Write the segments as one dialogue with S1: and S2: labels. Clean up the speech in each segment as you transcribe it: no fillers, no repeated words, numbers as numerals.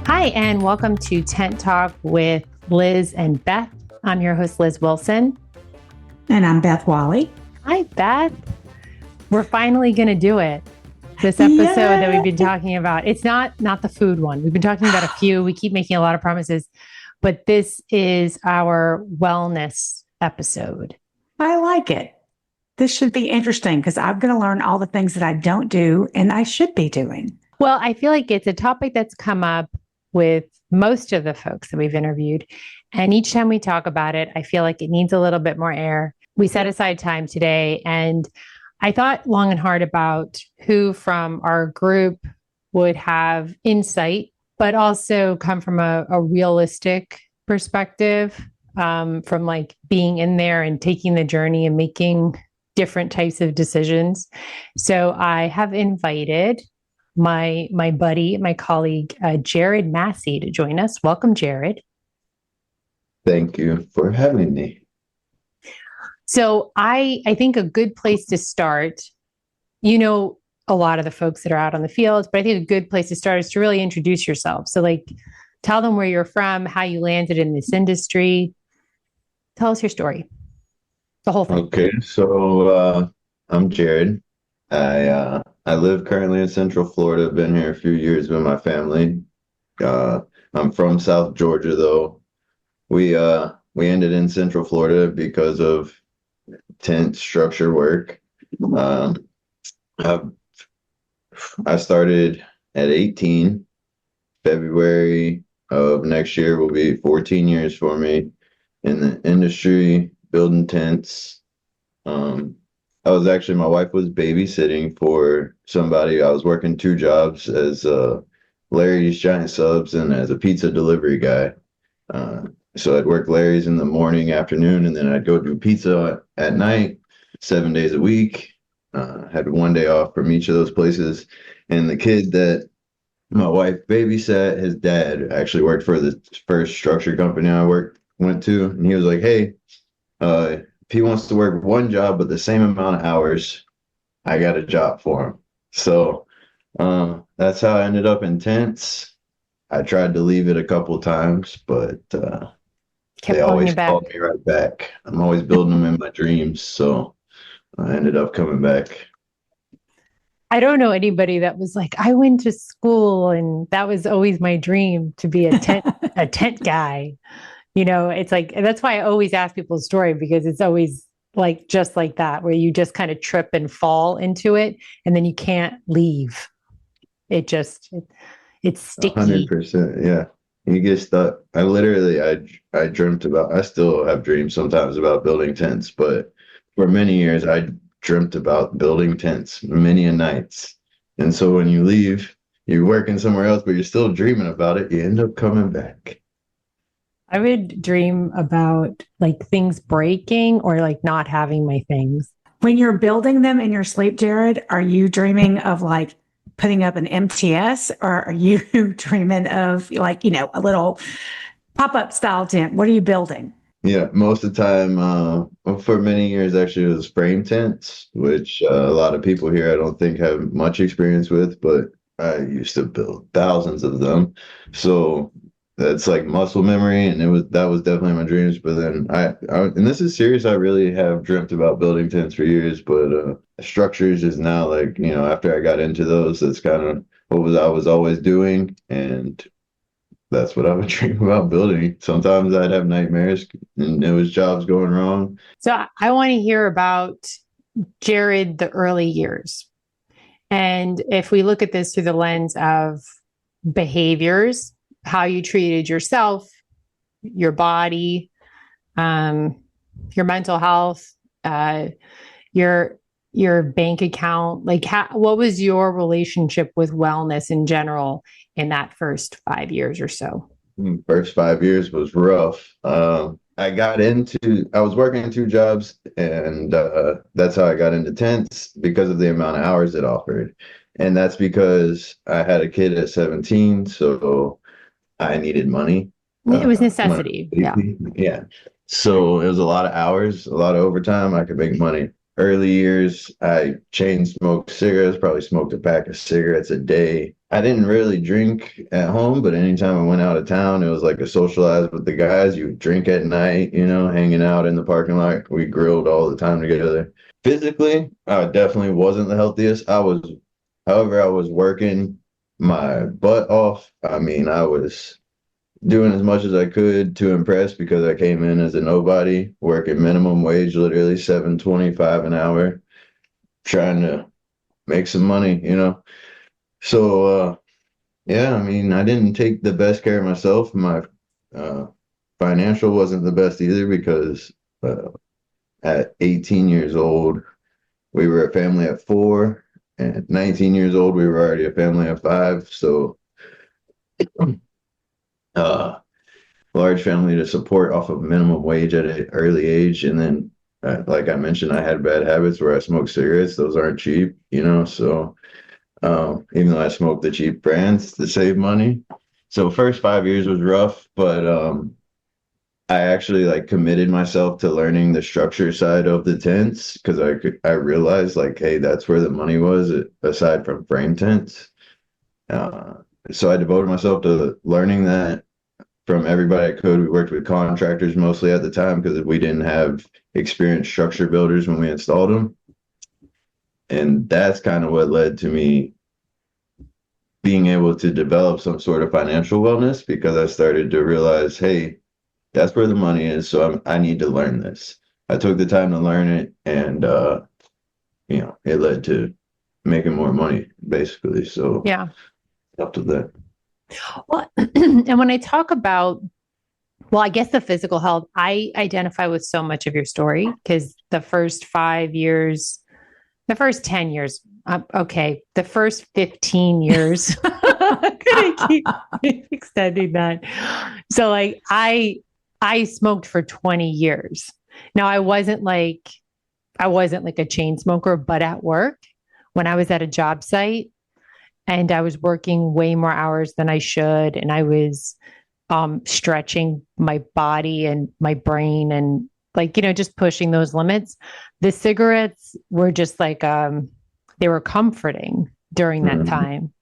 S1: Hi, and welcome to Tent Talk with Liz and Beth. I'm your host, Liz Wilson.
S2: And I'm Beth Wally.
S1: Hi, Beth. We're finally going to do it. This episode that we've been talking about, it's not the food one. We've been talking about a few. We keep making a lot of promises, but this is our wellness episode.
S2: I like it. This should be interesting because I'm going to learn all the things that I don't do and I should be doing.
S1: Well, I feel like it's a topic that's come up with most of the folks that we've interviewed. And each time we talk about it, I feel like it needs a little bit more air. We set aside time today, and I thought long and hard about who from our group would have insight, but also come from a realistic perspective, from like being in there and taking the journey and making different types of decisions. So I have invited my buddy, my colleague, Jared Massey, to join us. Welcome, Jared.
S3: Thank you for having me.
S1: So I think a good place to start, you know, a lot of the folks that are out on the field, but I think a good place to start is to really introduce yourself. So like, tell them where you're from, how you landed in this industry. Tell us your story, the whole thing.
S3: Okay, so I'm Jared. I live currently in Central Florida. Been here a few years with my family. I'm from South Georgia, though. We ended in Central Florida because of tent structure work. I started at 18. February of next year will be 14 years for me in the industry, building tents. My wife was babysitting for somebody. I was working two jobs as Larry's Giant Subs and as a pizza delivery guy. So I'd work Larry's in the morning, afternoon, and then I'd go do pizza at night, 7 days a week. Had one day off from each of those places. And the kid that my wife babysat, his dad actually worked for the first structure company I went to. And he was like, hey, if he wants to work one job but the same amount of hours, I got a job for him. So that's how I ended up in tents. I tried to leave it a couple of times, but they always called me right back. I'm always building them in my dreams, so I ended up coming back.
S1: I don't know anybody that was like, I went to school and that was always my dream to be a tent guy. You know, it's like, that's why I always ask people's story, because it's always like, just like that, where you just kind of trip and fall into it and then you can't leave. It's sticky.
S3: 100%. Yeah. You get stuck. I dreamt about, I still have dreams sometimes about building tents, but for many years, I dreamt about building tents many a nights. And so when you leave, you're working somewhere else, but you're still dreaming about it. You end up coming back.
S1: I would dream about like things breaking or like not having my things.
S2: When you're building them in your sleep, Jared, are you dreaming of like putting up an MTS, or are you dreaming of like, you know, a little pop-up style tent? What are you building?
S3: Yeah, most of the time, for many years, actually, it was frame tents, which a lot of people here I don't think have much experience with, but I used to build thousands of them. So that's like muscle memory, and that was definitely my dreams. But then and this is serious, I really have dreamt about building tents for years, but structures is now like, you know, after I got into those, that's kind of what I was always doing, and that's what I would dream about building. Sometimes I'd have nightmares and it was jobs going wrong.
S1: So I want to hear about Jared, the early years. And if we look at this through the lens of behaviors, how you treated yourself, your body, your mental health, your bank account, like what was your relationship with wellness in general in that first 5 years or so?
S3: First 5 years was rough. I was working two jobs, and that's how I got into tents, because of the amount of hours it offered. And that's because I had a kid at 17, so I needed money.
S1: It was necessity. Yeah.
S3: Yeah. So it was a lot of hours, a lot of overtime. I could make money early years, I chain smoked cigarettes, probably smoked a pack of cigarettes a day. I didn't really drink at home, but anytime I went out of town, it was like a socialize with the guys. You would drink at night, hanging out in the parking lot. We grilled all the time together. Physically, I definitely wasn't the healthiest. However, I was working my butt off. I mean, I was doing as much as I could to impress because I came in as a nobody, working minimum wage, literally $7.25 an hour, trying to make some money, So, yeah, I mean, I didn't take the best care of myself. My financial wasn't the best either because at 18 years old, we were a family of 4. And at 19 years old, we were already a family of 5. So, large family to support off of minimum wage at an early age. And then, like I mentioned, I had bad habits where I smoked cigarettes. Those aren't cheap, So, even though I smoked the cheap brands to save money. So first 5 years was rough, but I actually committed myself to learning the structure side of the tents because I realized hey, that's where the money was aside from frame tents. So I devoted myself to learning that from everybody I could. We worked with contractors mostly at the time because we didn't have experienced structure builders when we installed them. And that's kind of what led to me being able to develop some sort of financial wellness because I started to realize, hey, that's where the money is. So I need to learn this. I took the time to learn it and, it led to making more money basically. So
S1: Yeah.
S3: Up to that.
S1: Well, and when I talk about, I guess the physical health, I identify with so much of your story because the first 5 years, the first 10 years, okay, the first 15 years, I'm gonna keep extending that. So I smoked for 20 years. Now I wasn't like a chain smoker, but at work, when I was at a job site and I was working way more hours than I should, and I was stretching my body and my brain and just pushing those limits. The cigarettes were just they were comforting during that time,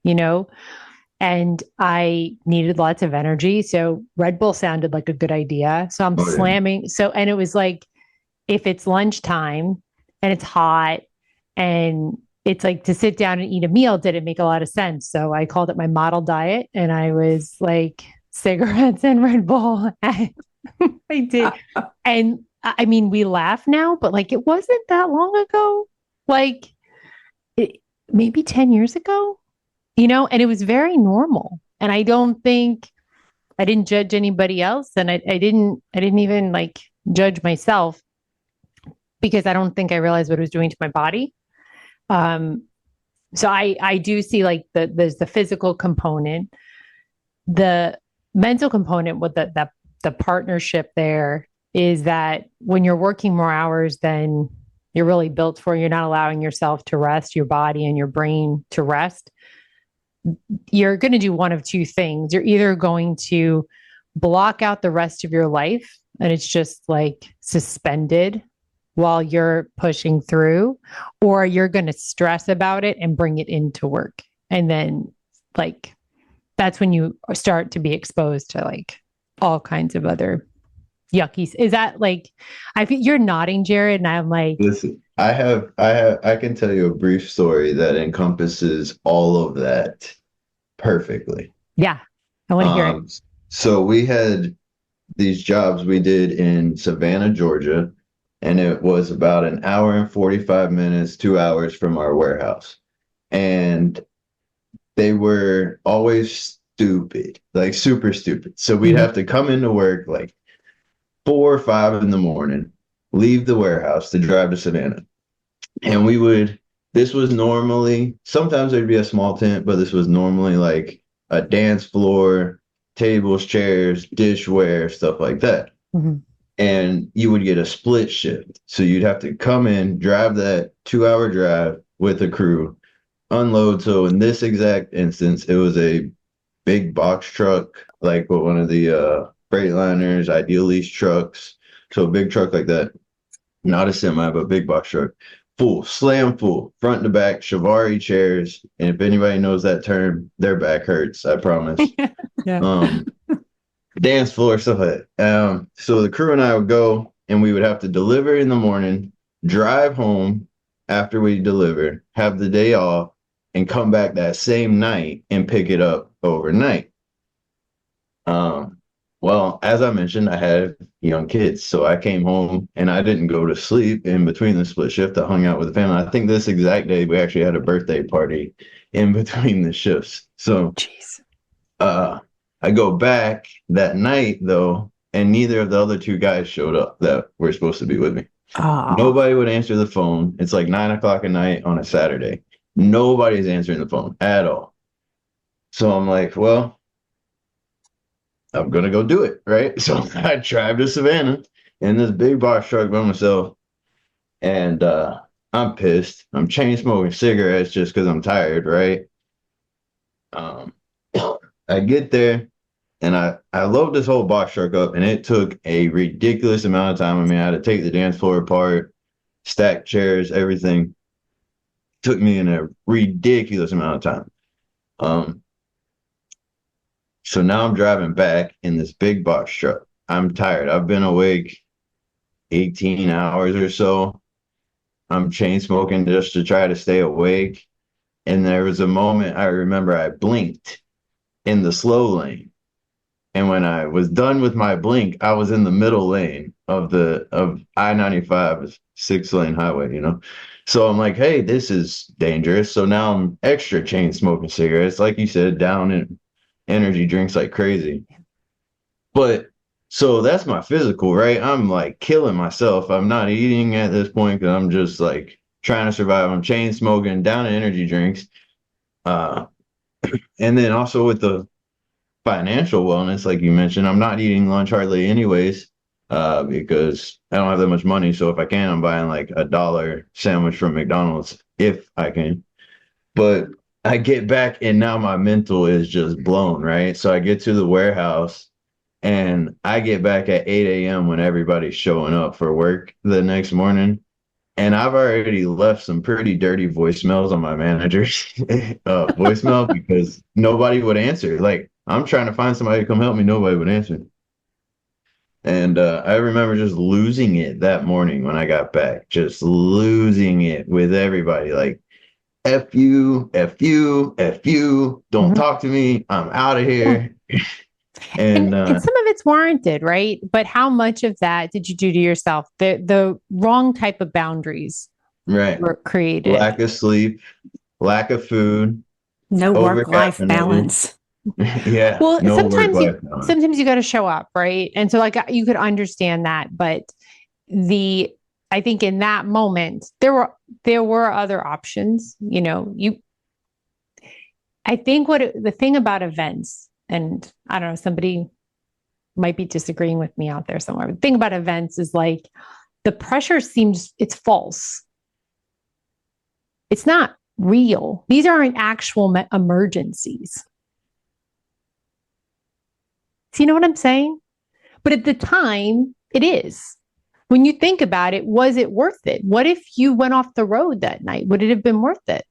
S1: and I needed lots of energy. So Red Bull sounded like a good idea. So I'm slamming. So, and it was if it's lunchtime and it's hot and it's to sit down and eat a meal, did it make a lot of sense? So I called it my model diet and I was cigarettes and Red Bull. I did. And I mean, we laugh now, but it wasn't that long ago, maybe 10 years ago, and it was very normal. And I didn't judge anybody else. And I didn't even judge myself because I don't think I realized what it was doing to my body. So I do see there's the physical component, the mental component with the partnership there is that when you're working more hours than you're really built for, you're not allowing yourself to rest, your body and your brain to rest. You're going to do one of two things. You're either going to block out the rest of your life and it's just suspended while you're pushing through, or you're going to stress about it and bring it into work. And then that's when you start to be exposed to all kinds of other yuckies. Is that I think you're nodding, Jared, and I'm
S3: listen, I can tell you a brief story that encompasses all of that perfectly.
S1: Yeah. I want to hear it.
S3: So we had these jobs we did in Savannah, Georgia, and it was about an hour and 45 minutes, 2 hours from our warehouse. And they were always stupid, super stupid. So we'd have to come into work 4 or 5 in the morning, leave the warehouse to drive to Savannah. And this was normally, sometimes there'd be a small tent, but this was normally a dance floor, tables, chairs, dishware, stuff like that.
S1: Mm-hmm.
S3: And you would get a split shift. So you'd have to come in, drive that 2-hour drive with a crew, unload. So in this exact instance, it was a big box truck, with one of the Freightliners, Ideal Lease trucks. So a big truck like that, not a semi, but big box truck, full, slam full, front to back, Shivari chairs. And if anybody knows that term, their back hurts, I promise.
S1: Yeah.
S3: Dance floor, stuff like that. So the crew and I would go, and we would have to deliver in the morning, drive home after we deliver, have the day off, and come back that same night and pick it up overnight. Well, as I mentioned, I had young kids, so I came home and I didn't go to sleep in between the split shift. I hung out with the family. I think this exact day we actually had a birthday party in between the shifts. So,
S1: Jeez.
S3: I go back that night though, and neither of the other two guys showed up that were supposed to be with me.
S2: Oh.
S3: Nobody would answer the phone. It's like 9 o'clock at night on a Saturday. Nobody's answering the phone at all. So I'm like, well, I'm going to go do it, right? So I drive to Savannah in this big box truck by myself, and I'm pissed. I'm chain smoking cigarettes just because I'm tired, right? I get there, and I load this whole box truck up, and it took a ridiculous amount of time. I mean, I had to take the dance floor apart, stack chairs, everything. Took me in a ridiculous amount of time. So now I'm driving back in this big box truck. I'm tired. I've been awake 18 hours or so. I'm chain smoking just to try to stay awake. And there was a moment I remember I blinked in the slow lane. And when I was done with my blink, I was in the middle lane of I-95, 6-lane highway, you know? So I'm like, hey, this is dangerous. So now I'm extra chain smoking cigarettes, like you said, down in energy drinks like crazy. But so that's my physical, right? I'm like killing myself. I'm not eating at this point because I'm just like trying to survive. I'm chain smoking, down in energy drinks. And then also with the financial wellness, like you mentioned, I'm not eating lunch hardly anyways, because I don't have that much money. So if I can, I'm buying like $1 sandwich from McDonald's if I can. But I get back and now my mental is just blown, right? So I get to the warehouse and I get back at 8 a.m. when everybody's showing up for work the next morning. And I've already left some pretty dirty voicemails on my manager's voicemail because nobody would answer. Like, I'm trying to find somebody to come help me. Nobody would answer. And I remember just losing it that morning when I got back, just losing it with everybody. Like, F you, F you, F you, don't talk to me. I'm out of here. And
S1: some of it's warranted, right? But how much of that did you do to yourself? The wrong type of boundaries were created.
S3: Lack of sleep, lack of food,
S2: no work-life balance.
S3: Yeah.
S1: Well, sometimes you got to show up, right? And so like you could understand that, but I think in that moment there were other options. You know, I think the thing about events, and I don't know, somebody might be disagreeing with me out there somewhere. But the thing about events is like the pressure it's false. It's not real. These aren't actual emergencies. So you know what I'm saying? But at the time, it is. When you think about it, was it worth it? What if you went off the road that night? Would it have been worth it?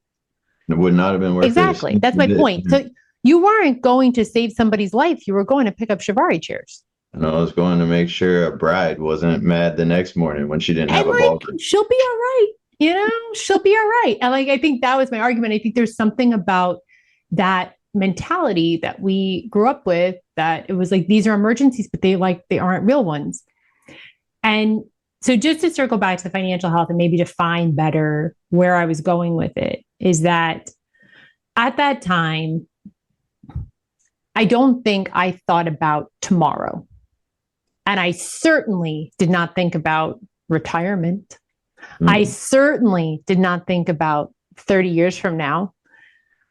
S3: It would not have been worth it.
S1: Exactly. That's my point. So you weren't going to save somebody's life. You were going to pick up Shivari chairs.
S3: And I was going to make sure a bride wasn't mad the next morning when she didn't have a ball.
S1: She'll be all right. You know, she'll be all right. And like, I think that was my argument. I think there's something about that mentality that we grew up with, that it was like, these are emergencies, but they aren't real ones. And so just to circle back to the financial health and maybe define better where I was going with it, is that at that time, I don't think I thought about tomorrow. And I certainly did not think about retirement. I certainly did not think about 30 years from now.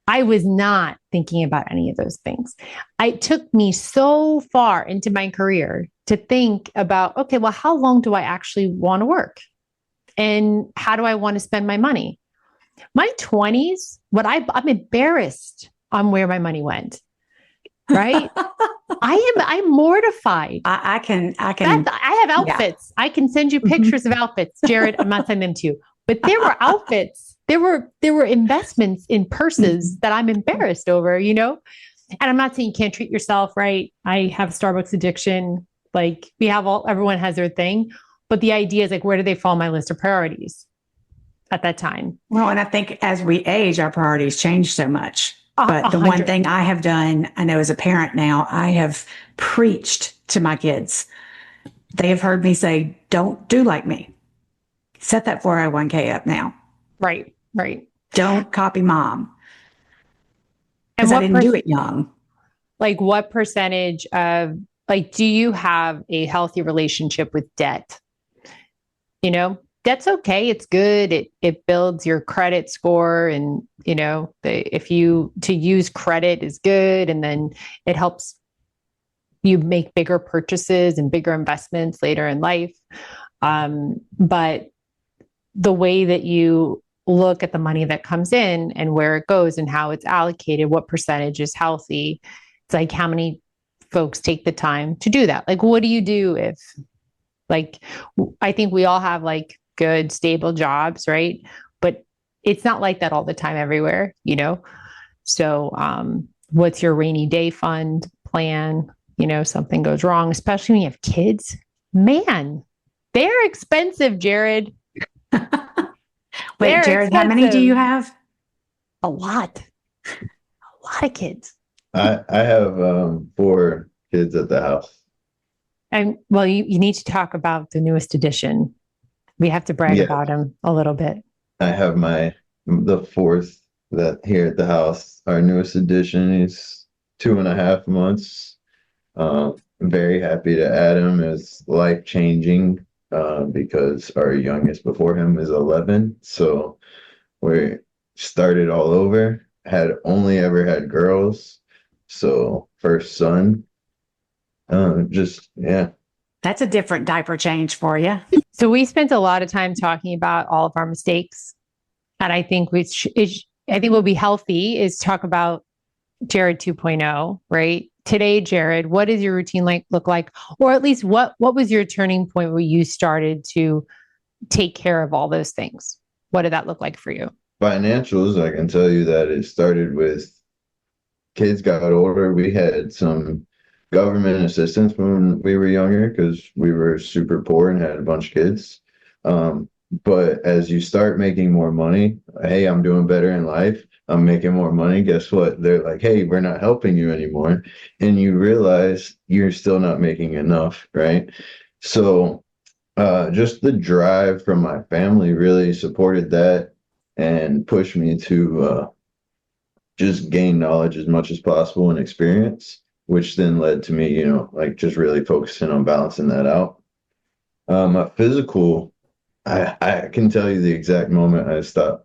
S1: I was not thinking about any of those things. It took me so far into my career to think about, okay, well, how long do I actually want to work? And how do I want to spend my money? My 20s, I'm embarrassed on where my money went. Right? I'm mortified.
S2: I can.
S1: I have outfits. Yeah. I can send you pictures of outfits. Jared, I'm not sending them to you. but there were outfits. There were investments in purses that I'm embarrassed over, you know? And I'm not saying you can't treat yourself right. I have Starbucks addiction. Like everyone has their thing. But the idea is like, where do they fall on my list of priorities at that time?
S2: Well, and I think as we age, our priorities change so much. But the one thing I have done, I know as a parent now, I have preached to my kids. They have heard me say, don't do like me. Set that 401k up now.
S1: Right.
S2: Don't copy mom. Because I didn't do it young.
S1: Like what percentage of, like, do you have a healthy relationship with debt? You know, debt's okay. It's good. It builds your credit score. And, you know, to use credit is good. And then it helps you make bigger purchases and bigger investments later in life. But the way that you look at the money that comes in and where it goes and how it's allocated, what percentage is healthy. It's like how many folks take the time to do that? Like, what do you do if, like, I think we all have like good, stable jobs, right? But it's not like that all the time everywhere, you know? So what's your rainy day fund plan? You know, something goes wrong, especially when you have kids. Man, they're expensive, Jared.
S2: Wait, Jared, how many do you have?
S1: A lot of kids.
S3: I have 4 kids at the house.
S1: And well, you need to talk about the newest addition. We have to brag about him a little bit.
S3: I have the 4th that here at the house. Our newest addition is 2.5 months. Very happy to add him. It's life-changing because our youngest before him is 11. So we started all over. Had only ever had girls. So first son.
S2: That's a different diaper change for you.
S1: So we spent a lot of time talking about all of our mistakes. And I think what will be healthy is talk about Jared 2.0, right? Today, Jared, what does your routine look like? Or at least what was your turning point where you started to take care of all those things? What did that look like for you?
S3: Financials, I can tell you that it started with kids got older. We had some government assistance when we were younger because we were super poor and had a bunch of kids. But as you start making more money, hey, I'm doing better in life. I'm making more money. Guess what? They're like, hey, we're not helping you anymore. And you realize you're still not making enough, right? So just the drive from my family really supported that and pushed me to just gain knowledge as much as possible and experience, which then led to me, you know, like just really focusing on balancing that out. My physical, I can tell you the exact moment I stopped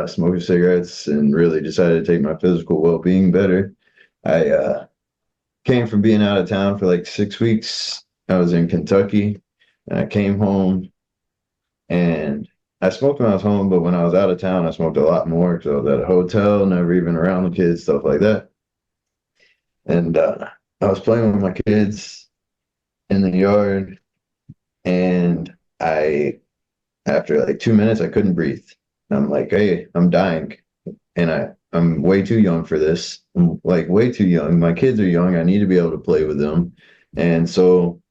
S3: smoking cigarettes and really decided to take my physical well-being better. I came from being out of town for like 6 weeks. I was in Kentucky and I came home and I smoked when I was home, but when I was out of town, I smoked a lot more because I was at a hotel, never even around the kids, stuff like that. And I was playing with my kids in the yard, and after like 2 minutes, I couldn't breathe. I'm like, hey, I'm dying, and I'm way too young for this. I'm like way too young. My kids are young. I need to be able to play with them. And so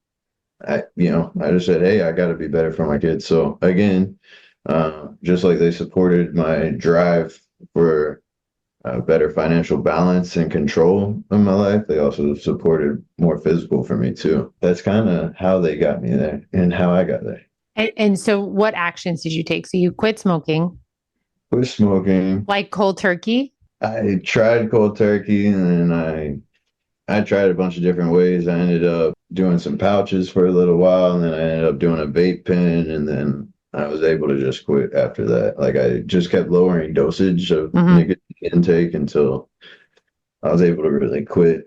S3: I just said, hey, I got to be better for my kids. So again, just like they supported my drive for better financial balance and control in my life, they also supported more physical for me too. That's kind of how they got me there and how I got there.
S1: And so what actions did you take? So you quit smoking.
S3: Quit smoking.
S1: Like cold turkey?
S3: I tried cold turkey, and then I tried a bunch of different ways. I ended up doing some pouches for a little while, and then I ended up doing a vape pen, and then I was able to just quit after that. Like I just kept lowering dosage of nicotine intake until I was able to really quit.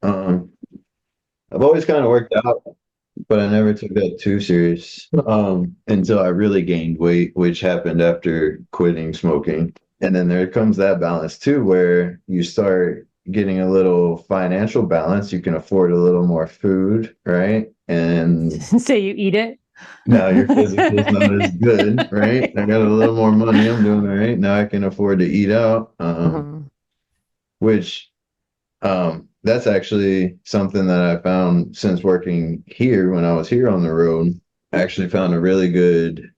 S3: I've always kind of worked out, but I never took that too serious until I really gained weight, which happened after quitting smoking. And then there comes that balance too, where you start getting a little financial balance. You can afford a little more food, right? And
S1: so you eat it?
S3: Now your physical is not as good, right? I got a little more money. I'm doing all right. Now I can afford to eat out.
S1: Mhm.
S3: Which that's actually something that I found since working here when I was here on the road. I actually found a really good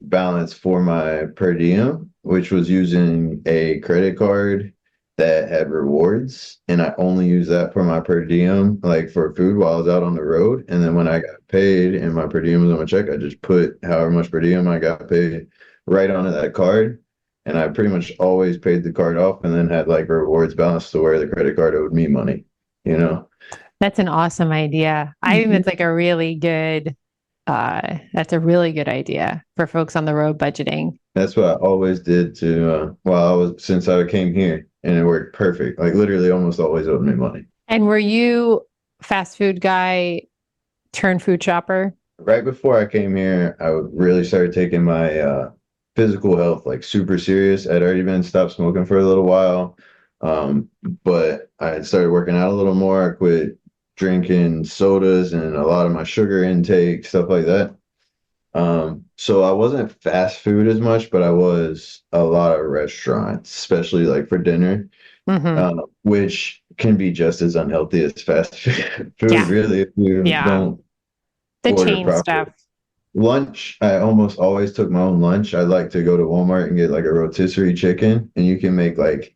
S3: balance for my per diem, which was using a credit card that had rewards. And I only use that for my per diem, like for food while I was out on the road. And then when I got paid and my per diem was on my check, I just put however much per diem I got paid right onto that card. And I pretty much always paid the card off and then had like a rewards balance to where the credit card owed me money, you know?
S1: That's an awesome idea. I think that's like a really good, that's a really good idea for folks on the road budgeting.
S3: That's what I always did to, since I came here and it worked perfect. Like literally almost always owed me money.
S1: And were you fast food guy turned food shopper?
S3: Right before I came here, I really started taking my physical health like super serious. I'd already been stopped smoking for a little while. But I had started working out a little more. I quit drinking sodas and a lot of my sugar intake, stuff like that. So I wasn't fast food as much, but I was a lot of restaurants, especially like for dinner,
S1: Mm-hmm.
S3: which can be just as unhealthy as fast food,
S1: Yeah.
S3: really, if you
S1: Yeah.
S3: don't
S1: The
S3: order
S1: chain
S3: properly.
S1: stuff.
S3: Lunch, I almost always took my own lunch. I like to go to Walmart and get like a rotisserie chicken, and you can make like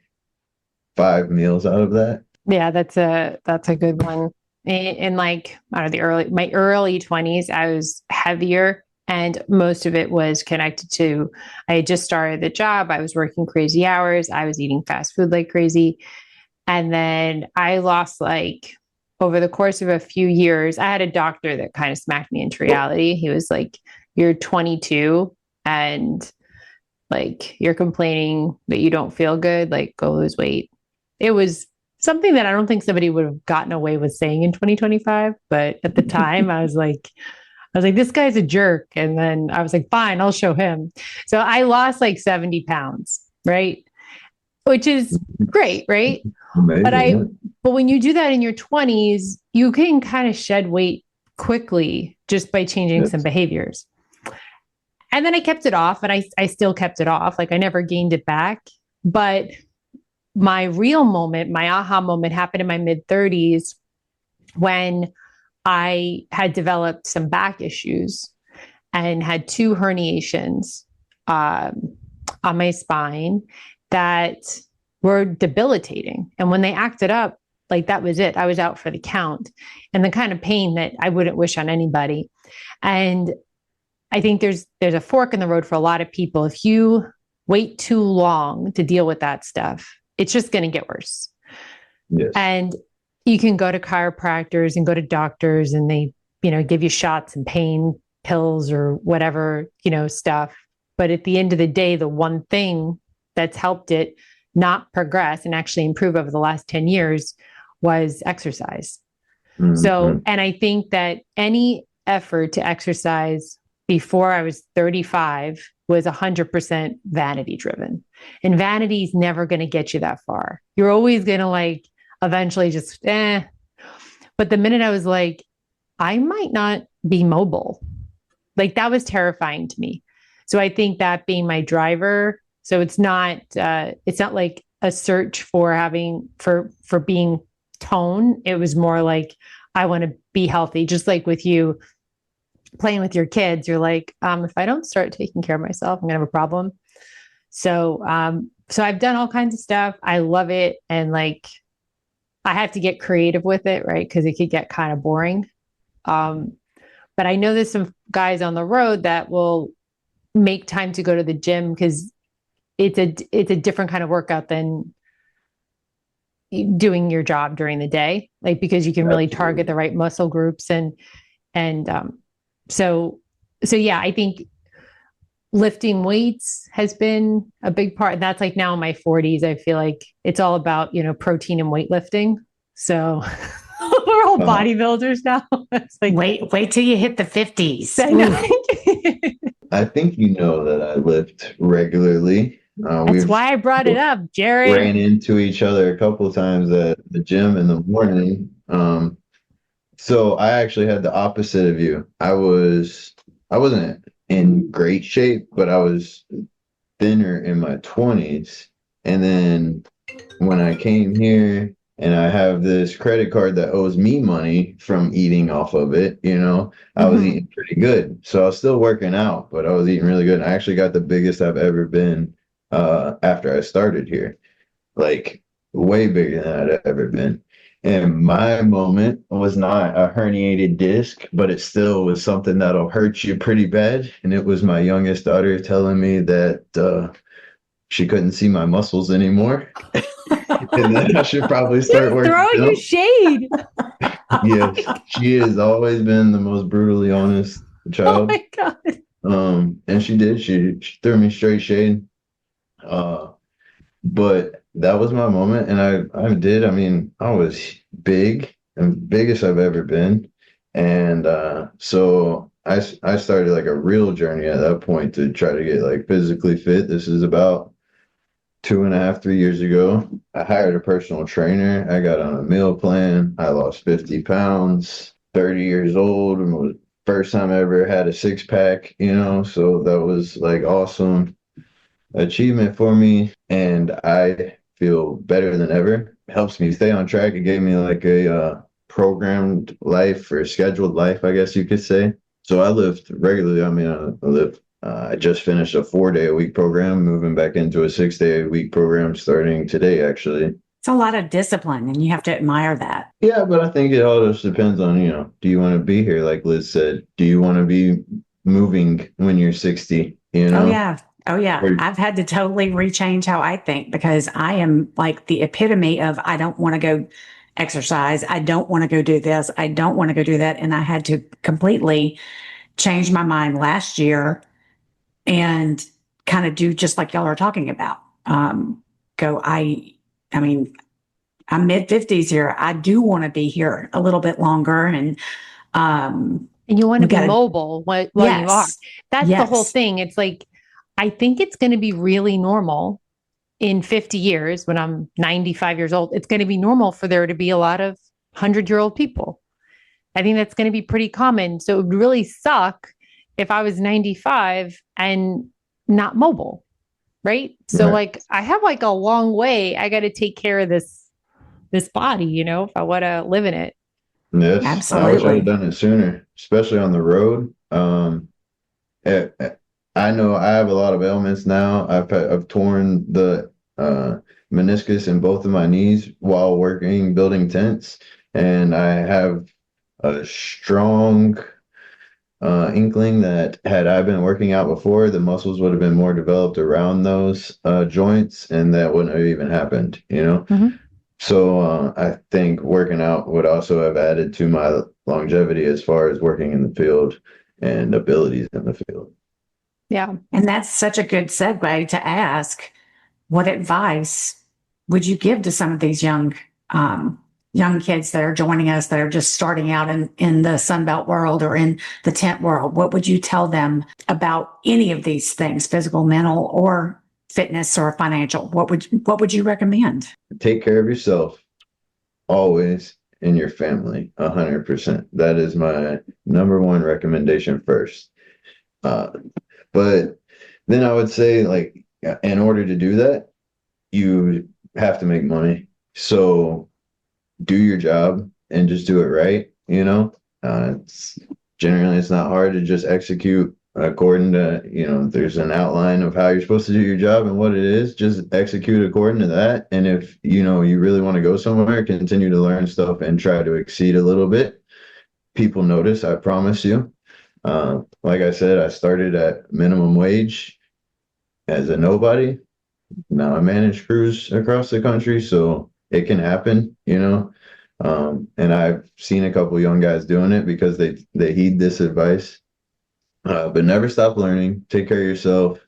S3: 5 meals out of that.
S1: Yeah, that's a good one. In like, I don't know, my early 20s, I was heavier and most of it was connected to I had just started the job. I was working crazy hours. I was eating fast food like crazy. And then I lost like over the course of a few years, I had a doctor that kind of smacked me into reality. He was like, "You're 22 and like you're complaining that you don't feel good, like go lose weight." It was something that I don't think somebody would have gotten away with saying in 2025, but at the time I was like, this guy's a jerk. And then I was like, fine, I'll show him. So I lost like 70 pounds, right? Which is great, right? But
S3: Amazing. Yeah.
S1: but when you do that in your 20s, you can kind of shed weight quickly just by changing some
S3: Yes.
S1: behaviors. And then I kept it off and I still kept it off. Like I never gained it back. But my real moment, my aha moment happened in my mid 30s when I had developed some back issues and had two herniations on my spine that were debilitating. And when they acted up, like that was it. I was out for the count and the kind of pain that I wouldn't wish on anybody. And I think there's a fork in the road for a lot of people. If you wait too long to deal with that stuff, it's just going to get worse.
S3: Yes.
S1: And you can go to chiropractors and go to doctors and they, give you shots and pain pills or whatever, stuff. But at the end of the day, the one thing that's helped it not progress and actually improve over the last 10 years was exercise.
S3: Mm-hmm.
S1: So, and I think that any effort to exercise before I was 35 was 100% vanity driven. And vanity is never going to get you that far. You're always going to eventually just, But the minute I was like, I might not be mobile, that was terrifying to me. So I think that being my driver, so it's not like a search for being tone. It was more like, I want to be healthy, just like with you playing with your kids, you're like, if I don't start taking care of myself, I'm gonna have a problem. So I've done all kinds of stuff. I love it. And I have to get creative with it, right? Because it could get kind of boring. But I know there's some guys on the road that will make time to go to the gym because it's a different kind of workout than doing your job during the day, because you can really target the right muscle groups and so yeah, I think lifting weights has been a big part. That's now in my 40s. I feel like it's all about, protein and weightlifting. So we're all bodybuilders now. It's like,
S2: wait till you hit the 50s.
S3: I think that I lift regularly.
S1: That's why I brought it up, Jared.
S3: Ran into each other a couple of times at the gym in the morning. So I actually had the opposite of you. I wasn't in great shape, but I was thinner in my 20s. And then when I came here and I have this credit card that owes me money from eating off of it, I was
S2: Mhm.
S3: eating pretty good. So I was still working out, but I was eating really good. I actually got the biggest I've ever been after I started here, like way bigger than I'd ever been. And my moment was not a herniated disc, but it still was something that'll hurt you pretty bad. And it was my youngest daughter telling me that she couldn't see my muscles anymore. And then I should probably start
S1: Just
S3: working
S1: throwing you
S3: out.
S1: shade.
S3: Yes, she has always been the most brutally honest
S1: Oh
S3: child.
S1: my God.
S3: And she did. She threw me straight shade. Uh, but that was my moment, and I did. I mean, I was big and biggest I've ever been, and so I started like a real journey at that point to try to get like physically fit. This is about 2.5, 3 years ago. I hired a personal trainer. I got on a meal plan. I lost 50 pounds, 30 years old, and was first time I ever had a six pack, so that was like awesome achievement for me. And I feel better than ever. It helps me stay on track. It gave me like a programmed life or scheduled life, I guess you could say. So I lived regularly. I mean, I just finished a 4-day-a-week program, moving back into a 6-day-a-week program starting today, actually.
S2: It's a lot of discipline, and you have to admire that.
S3: Yeah, but I think it all just depends on, do you want to be here? Like Liz said, do you want to be moving when you're 60,
S2: Oh, yeah. Oh, yeah.
S3: Or-
S2: I've had to totally rechange how I think because I am like the epitome of I don't want to go exercise. I don't want to go do this. I don't want to go do that. And I had to completely change my mind last year and kind of do just like y'all are talking about. Go, I mean, I'm mid 50s here. I do want to be here a little bit longer. And
S1: And you want to
S2: we
S1: be
S2: gotta-
S1: mobile while you are.
S2: yes,
S1: That's the whole
S2: yes.
S1: thing. It's like, I think it's going to be really normal in 50 years when I'm 95 years old. It's going to be normal for there to be a lot of 100-year-old people. I think that's going to be pretty common. So it would really suck if I was 95 and not mobile, right? So
S3: Right.
S1: like I have like a long way. I got to take care of this body, if I want to live in it.
S3: Yes, I wish I'd
S2: Absolutely.
S3: have done it sooner, especially on the road. Eh, eh, I know I have a lot of ailments now. I've torn the meniscus in both of my knees while working building tents, and I have a strong inkling that had I been working out before, the muscles would have been more developed around those joints, and that wouldn't have even happened.
S1: Mhm.
S3: So I think working out would also have added to my longevity as far as working in the field and abilities in the field.
S1: Yeah.
S2: And that's such a good segue to ask, what advice would you give to some of these young kids that are joining us that are just starting out in the Sunbelt world or in the tent world? What would you tell them about any of these things, physical, mental, or fitness or financial? What would you recommend?
S3: Take care of yourself always and your family 100%. That is my number one recommendation first. But then I would say, like, in order to do that, you have to make money. So do your job and just do it right. It's not hard to just execute according to, there's an outline of how you're supposed to do your job and what it is. Just execute according to that. And if, you really want to go somewhere, continue to learn stuff and try to exceed a little bit. People notice, I promise you. Like I said, I started at minimum wage as a nobody. Now I manage crews across the country, so it can happen. And I've seen a couple young guys doing it because they heed this advice. But never stop learning. Take care of yourself.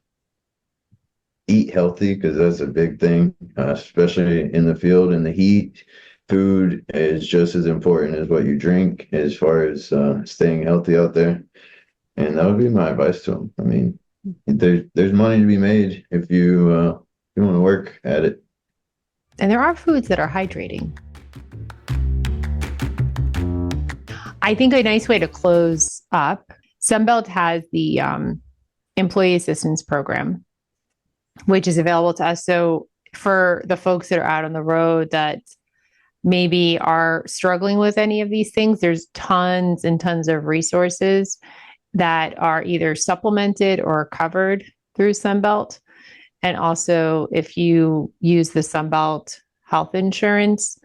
S3: Eat healthy because that's a big thing, especially in the field in the heat. Food is just as important as what you drink as far as staying healthy out there. And that would be my advice to them. I mean, there's money to be made if you want to work at it.
S1: And there are foods that are hydrating. I think a nice way to close up, Sunbelt has the employee assistance program, which is available to us. So for the folks that are out on the road that maybe are struggling with any of these things, there's tons and tons of resources that are either supplemented or covered through Sunbelt. And also, if you use the Sunbelt health insurance,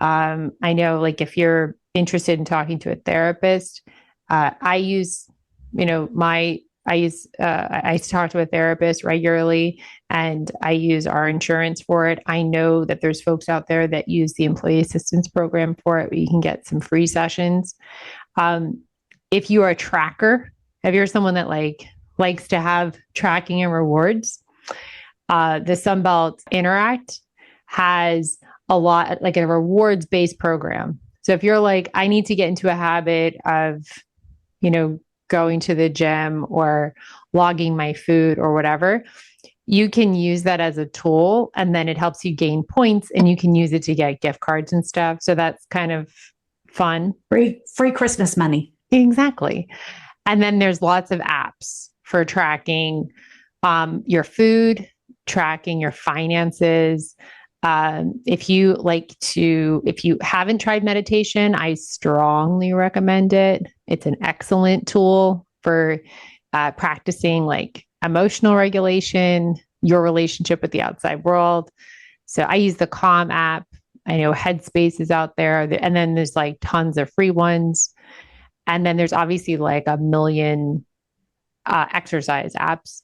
S1: I know, like, if you're interested in talking to a therapist, I talk to a therapist regularly, and I use our insurance for it. I know that there's folks out there that use the employee assistance program for it, where you can get some free sessions. If you are a tracker, if you're someone that likes to have tracking and rewards, the Sunbelt Interact has a lot, like a rewards-based program. So if you're like, I need to get into a habit of, going to the gym or logging my food or whatever, you can use that as a tool, and then it helps you gain points, and you can use it to get gift cards and stuff. So that's kind of fun.
S2: Free Christmas money.
S1: Exactly. And then there's lots of apps for tracking your food, tracking your finances. If you haven't tried meditation, I strongly recommend it. It's an excellent tool for practicing like emotional regulation, your relationship with the outside world. So I use the Calm app. I know Headspace is out there. And then there's like tons of free ones. And then there's obviously like a million exercise apps.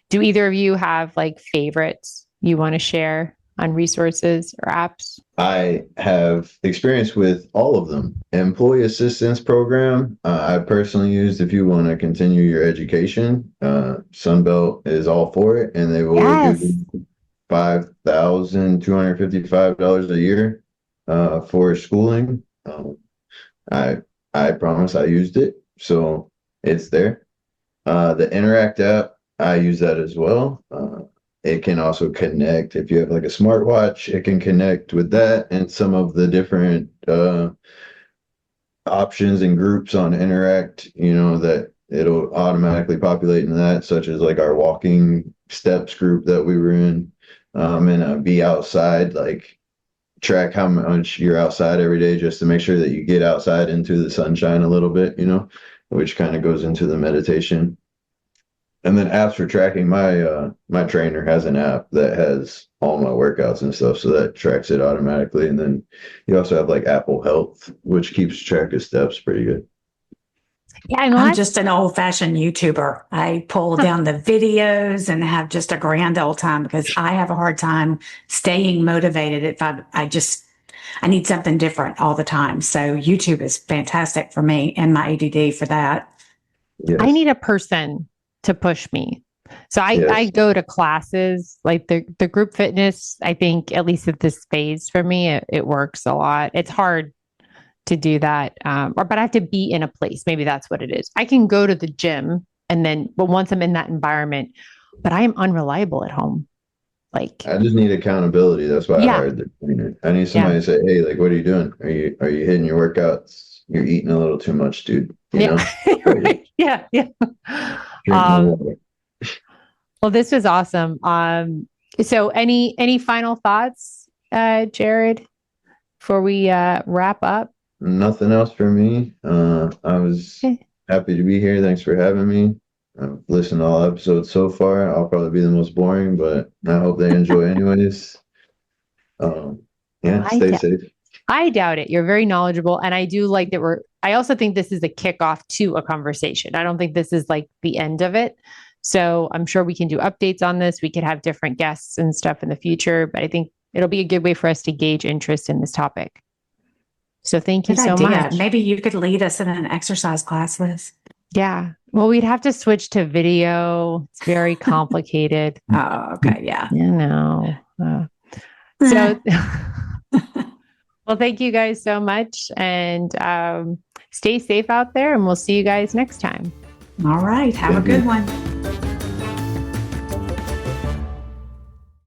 S1: Do either of you have like favorites you want to share on resources or apps?
S3: I have experience with all of them. Employee assistance program, I personally used if you want to continue your education. Sunbelt is all for it, and they will give you $5,255 a year for schooling. I promise I used it, so it's there. The Interact app, I use that as well. It can also connect, if you have like a smartwatch, it can connect with that and some of the different options and groups on Interact, that it'll automatically populate in that, such as like our walking steps group that we were in, and Be Outside, like track how much you're outside every day just to make sure that you get outside into the sunshine a little bit, which kind of goes into the meditation. And then apps for tracking. My trainer has an app that has all my workouts and stuff, so that tracks it automatically. And then you also have like Apple Health, which keeps track of steps pretty good.
S2: Yeah, I'm just an old-fashioned YouTuber. I pull down the videos and have just a grand old time, because I have a hard time staying motivated if I need something different all the time. So YouTube is fantastic for me and my ADD for that.
S1: Yes. I need a person to push me. So I go to classes like the group fitness. I think at least at this phase for me, it works a lot. It's hard to do that. But I have to be in a place. Maybe that's what it is. I can go to the gym but once I'm in that environment, but I am unreliable at home. Like, I
S3: just need accountability. That's why I hired the trainer. I need somebody to say, hey, like, what are you doing? Are you hitting your workouts? You're eating a little too much, dude. You know?
S1: Right. Yeah. Well, this was awesome. So any final thoughts, Jared, before we wrap up?
S3: Nothing else for me. I was happy to be here. Thanks for having me. I've listened to all episodes so far. I'll probably be the most boring, but I hope they enjoy anyways. Stay safe.
S1: I doubt it. You're very knowledgeable. And I do like that I also think this is a kickoff to a conversation. I don't think this is like the end of it. So I'm sure we can do updates on this. We could have different guests and stuff in the future, but I think it'll be a good way for us to gauge interest in this topic. So thank you so much.
S2: Maybe you could lead us in an exercise class, Liz.
S1: Yeah. Well, we'd have to switch to video. It's very complicated.
S2: Oh, okay. Yeah.
S1: So, well, thank you guys so much, and stay safe out there, and we'll see you guys next time.
S2: All right. Have a good one.